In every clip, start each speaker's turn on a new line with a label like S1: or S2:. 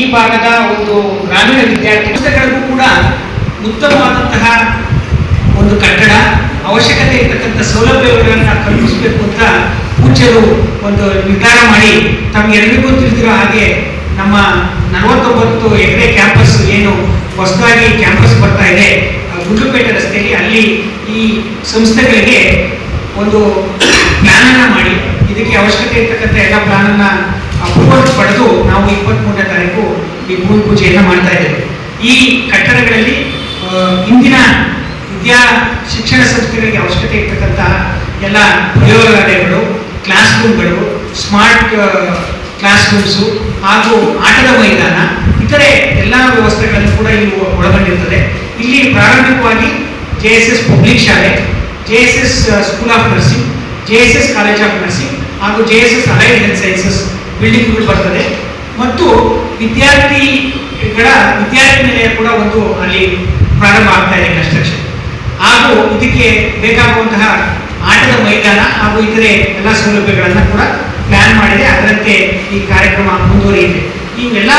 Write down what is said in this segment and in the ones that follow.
S1: ಈ ಭಾಗದ ಒಂದು ಗ್ರಾಮೀಣ ವಿದ್ಯಾರ್ಥಿಗಳಿಗೂ ಕೂಡ ಉತ್ತಮವಾದಂತಹ ಒಂದು ಕಟ್ಟಡ, ಅವಶ್ಯಕತೆ ಇರತಕ್ಕಂಥ ಸೌಲಭ್ಯಗಳನ್ನು ಕಲ್ಪಿಸಬೇಕು ಅಂತ ಪೂಜ್ಯರು ಒಂದು ನಿರ್ಧಾರ ಮಾಡಿ ತಮಗೆಲ್ಲರಿಗೂ ತಿಳಿದಿರೋ ಹಾಗೆ ನಮ್ಮ 49 ಎಕರೆ ಕ್ಯಾಂಪಸ್ ಏನು ಹೊಸದಾಗಿ ಕ್ಯಾಂಪಸ್ ಬರ್ತಾ ಇದೆ ಗುಂಡ್ಲುಪೇಟೆ ರಸ್ತೆಯಲ್ಲಿ, ಅಲ್ಲಿ ಈ ಸಂಸ್ಥೆಗಳಿಗೆ ಒಂದು ಪ್ಲಾನ್ ಅನ್ನ ಮಾಡಿ ಇದಕ್ಕೆ ಅವಶ್ಯಕತೆ ಇರ್ತಕ್ಕಂಥ ಎಲ್ಲ ಪ್ಲಾನ್ ಅನ್ನ ಅಪ್ರೂವಲ್ ಪಡೆದು ನಾವು 23ನೇ ತಾರೀಕು ಈ ಭೂಮಿ ಪೂಜೆಯನ್ನು ಮಾಡ್ತಾ ಇದ್ದೇವೆ. ಈ ಕಟ್ಟಡಗಳಲ್ಲಿ ಇಂದಿನ ಶಿಕ್ಷಣ ಸಂಸ್ಥೆಗಳಿಗೆ ಅವಶ್ಯಕತೆ ಇರ್ತಕ್ಕಂಥ ಎಲ್ಲ ಪ್ರಯೋಗಾಲಯಗಳು, ಕ್ಲಾಸ್ ರೂಮ್ಗಳು, ಸ್ಮಾರ್ಟ್ ಕ್ಲಾಸ್ ರೂಮ್ಸು ಹಾಗೂ ಆಟದ ಮೈದಾನ, ಇತರೆ ಎಲ್ಲ ವ್ಯವಸ್ಥೆಗಳನ್ನು ಕೂಡ ಇಲ್ಲಿ ಒಳಗೊಂಡಿರ್ತದೆ. ಇಲ್ಲಿ ಪ್ರಾರಂಭಿಕವಾಗಿ JSS ಪಬ್ಲಿಕ್ ಶಾಲೆ, JSS school of nursing, JSS college of nursing ಹಾಗೂ JSS ಅಲೈಡ್ ಹೆಲ್ತ್ ಸೈನ್ಸಸ್ ಬಿಲ್ಡಿಂಗ್ಗಳು ಬರ್ತದೆ. ಮತ್ತು ವಿದ್ಯಾರ್ಥಿ ನಿಲಯ ಕೂಡ ಒಂದು ಅಲ್ಲಿ ಪ್ರಾರಂಭ ಆಗ್ತಾ ಇದೆ ಕನ್ಸ್ಟ್ರಕ್ಷನ್. ಹಾಗೂ ಇದಕ್ಕೆ ಬೇಕಾಗುವಂತಹ ಆಟದ ಮೈದಾನ ಹಾಗೂ ಇತರೆ ಎಲ್ಲ ಸೌಲಭ್ಯಗಳನ್ನು ಕೂಡ ಪ್ಲಾನ್ ಮಾಡಿದೆ. ಅದರಂತೆ ಈ ಕಾರ್ಯಕ್ರಮ ಮುಂದುವರಿಯಿದೆ. ಇವೆಲ್ಲ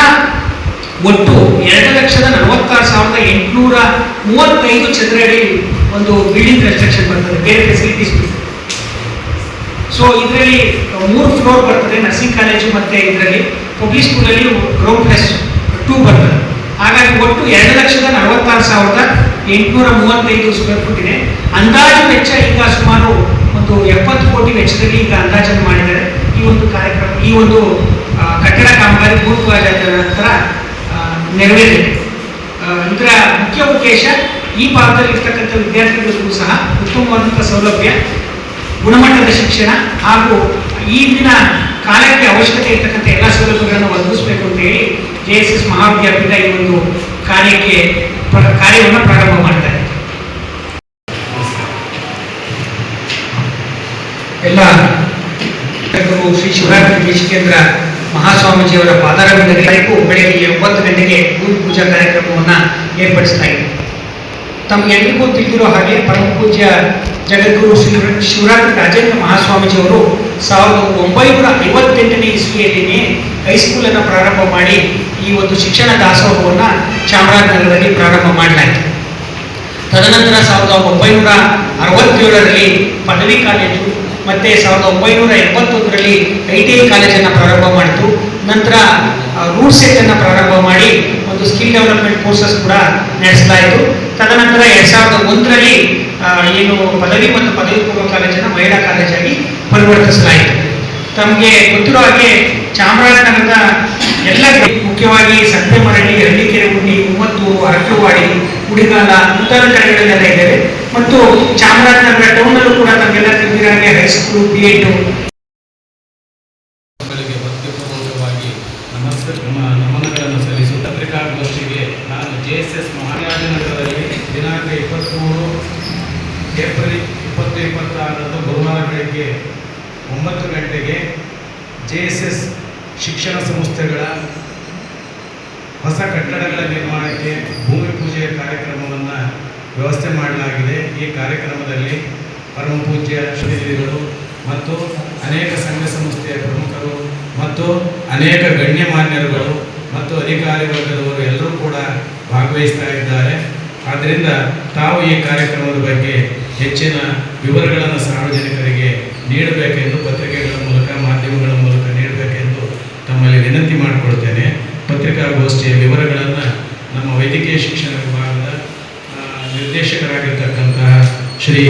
S1: ಒಟ್ಟು 2,46,835 ಚದರ ಅಡಿ ಒಂದು ಬಿಲ್ಡಿಂಗ್ ಕನ್ಸ್ಟ್ರಕ್ಷನ್ ಬರ್ತದೆ, ಬೇರೆ ಫೆಸಿಲಿಟೀಸ್. ಸೊ ಇದರಲ್ಲಿ 3 ಫ್ಲೋರ್ ಬರ್ತದೆ, ನರ್ಸಿಂಗ್ ಕಾಲೇಜು ಮತ್ತೆ ಇದರಲ್ಲಿ ಪಬ್ಲಿಕ್ ಸ್ಕೂಲಲ್ಲಿ ಗ್ರೌಂಡ್ ಪ್ಲಸ್ 2 ಬರ್ತದೆ. ಹಾಗಾಗಿ ಒಟ್ಟು 2,46,835 ಸ್ಕ್ವೇರ್ ಫುಟ್ ಇದೆ. ಅಂದಾಜು ವೆಚ್ಚ ಈಗ ಸುಮಾರು ಒಂದು 70 ಕೋಟಿ ವೆಚ್ಚದಲ್ಲಿ ಈಗ ಅಂದಾಜನ್ನು ಮಾಡಿದ್ದಾರೆ. ಈ ಒಂದು ಕಾರ್ಯಕ್ರಮ, ಈ ಒಂದು ಕಟ್ಟಡ ಕಾಮಗಾರಿ ಪೂರ್ವವಾದ ನಂತರ ನೆರವೇರಿದೆ. ಇದರ ಮುಖ್ಯ ಉದ್ದೇಶ ಈ ಭಾಗದಲ್ಲಿ ಇರ್ತಕ್ಕಂಥ ವಿದ್ಯಾರ್ಥಿಗಳಿಗೂ ಸಹ ಉತ್ತಮವಾದಂಥ ಸೌಲಭ್ಯ, ಗುಣಮಟ್ಟದ ಶಿಕ್ಷಣ ಹಾಗೂ ಈಗಿನ ಕಾಲಕ್ಕೆ ಅವಶ್ಯಕತೆ ಇರ್ತಕ್ಕಂಥ ಎಲ್ಲ ಸೌಲಭ್ಯಗಳನ್ನು ಒದಗಿಸಬೇಕು ಅಂತ ಹೇಳಿ JSS ಮಹಾವಿದ್ಯಾಪೀಠ ಈ ಒಂದು ಕಾರ್ಯವನ್ನು ಪ್ರಾರಂಭ ಮಾಡ್ತಾರೆ. ಎಲ್ಲ ಶ್ರೀ ಶಿವರಾತ್ರಿ ದೇಶಿಕೇಂದ್ರ ಮಹಾಸ್ವಾಮೀಜಿಯವರ ಪಾದಾರವಿಂದಕ್ಕೆ ಬೆಳಗ್ಗೆ 9 ಗಂಟೆಗೆ ಭೂಮಿ ಪೂಜಾ ಕಾರ್ಯಕ್ರಮವನ್ನು ಏರ್ಪಡಿಸಲಾಗಿದೆ. ತಮಗೆಲ್ಲರಿಗೂ ತಿಳಿದಿರೋ ಹಾಗೆ ಪರಮ ಪೂಜ್ಯ ಜಗದ್ಗುರು ಶಿವರಾತ್ರಿ ರಾಜೇಂದ್ರ ಮಹಾಸ್ವಾಮೀಜಿಯವರು 1958ನೇ ಇಸ್ವಿಯಲ್ಲಿನೇ ಹೈಸ್ಕೂಲನ್ನು ಪ್ರಾರಂಭ ಮಾಡಿ ಈ ಒಂದು ಶಿಕ್ಷಣ ದಾಸೋಹವನ್ನು ಚಾಮರಾಜನಗರದಲ್ಲಿ ಪ್ರಾರಂಭ ಮಾಡಲಾಯಿತು. ತದನಂತರ 1967ರಲ್ಲಿ ಪದವಿ ಕಾಲೇಜು ಮತ್ತೆ 1981ರಲ್ಲಿ ITI ಕಾಲೇಜನ್ನು ಪ್ರಾರಂಭ ಮಾಡಿತು. ನಂತರ ರೂಟ್ ಸೆಟ್ ಅನ್ನು ಪ್ರಾರಂಭ ಮಾಡಿ ಒಂದು ಸ್ಕಿಲ್ ಡೆವಲಪ್ಮೆಂಟ್ ಕೋರ್ಸಸ್ ಕೂಡ ನಡೆಸಲಾಯಿತು. ತದನಂತರ 2001ರಲ್ಲಿ ಏನು ಪದವಿ ಮತ್ತು ಪದವಿ ಪೂರ್ವ ಕಾಲೇಜನ್ನು ಮಹಿಳಾ ಕಾಲೇಜಾಗಿ ಪರಿವರ್ತಿಸಲಾಯಿತು. ತಮಗೆ ಗೊತ್ತಿರೋ ಹಾಗೆ ಚಾಮರಾಜನಗರದ ಎಲ್ಲ ಮುಖ್ಯವಾಗಿ ಸಂತೆಮರಡಿ, ಹಳ್ಳಿಕೆರೆ ಗುಂಡಿ, ಉಮ್ಮತ್ತೂರು, ಅರಕಲವಾಡಿ, ಕುಡಿಗಾಲ ಮುಂತಾದ ಕಡೆಗಳಲ್ಲೆಲ್ಲ ಇದ್ದೇವೆ. ಮತ್ತು ಚಾಮರಾಜನಗರ ಟೌನಲ್ಲೂ ಕೂಡ ತಮಗೆಲ್ಲ ತಿಳಿದಿರೋ ಹಾಗೆ ಹೈಸ್ಕೂಲ್, BEd.
S2: ನಮನಗಳನ್ನು ಸಲ್ಲಿಸುವ ಪತ್ರಿಕಾಗೋಷ್ಠಿಗೆ ನಾನು JSS ಮಹಾರಾಜನಗರದಲ್ಲಿ ದಿನಾಂಕ 23 ಏಪ್ರಿಲ್ 2026 ಗುರುವಾರ ಬೆಳಗ್ಗೆ 9 ಗಂಟೆಗೆ JSS ಶಿಕ್ಷಣ ಸಂಸ್ಥೆಗಳ ಹೊಸ ಕಟ್ಟಡಗಳ ನಿರ್ಮಾಣಕ್ಕೆ ಭೂಮಿ ಪೂಜೆಯ ಕಾರ್ಯಕ್ರಮವನ್ನು ವ್ಯವಸ್ಥೆ ಮಾಡಲಾಗಿದೆ. ಈ ಕಾರ್ಯಕ್ರಮದಲ್ಲಿ ಪರಮ ಪೂಜ್ಯ ಶ್ರೀಗಳು ಮತ್ತು ಅನೇಕ ಸಂಘ ಸಂಸ್ಥೆಯ ಪ್ರಮುಖರು ಮತ್ತು ಅನೇಕ ಗಣ್ಯಮಾನ್ಯರುಗಳು ಮತ್ತು ಅಧಿಕಾರಿ ವರ್ಗದವರು ಎಲ್ಲರೂ ಕೂಡ ಭಾಗವಹಿಸ್ತಾ ಇದ್ದಾರೆ. ಆದ್ದರಿಂದ ತಾವು ಈ ಕಾರ್ಯಕ್ರಮದ ಬಗ್ಗೆ ಹೆಚ್ಚಿನ ವಿವರಗಳನ್ನು ಸಾರ್ವಜನಿಕರಿಗೆ ನೀಡಬೇಕೆಂದು ಪತ್ರಿಕೆಗಳ ಮೂಲಕ, ಮಾಧ್ಯಮಗಳ ಮೂಲಕ ನೀಡಬೇಕೆಂದು ತಮ್ಮಲ್ಲಿ ವಿನಂತಿ ಮಾಡಿಕೊಳ್ತೇನೆ. ಪತ್ರಿಕಾಗೋಷ್ಠಿಯ ವಿವರಗಳನ್ನು ನಮ್ಮ ವೈದ್ಯಕೀಯ ಶಿಕ್ಷಣ ವಿಭಾಗದ ನಿರ್ದೇಶಕರಾಗಿರ್ತಕ್ಕಂತಹ ಶ್ರೀ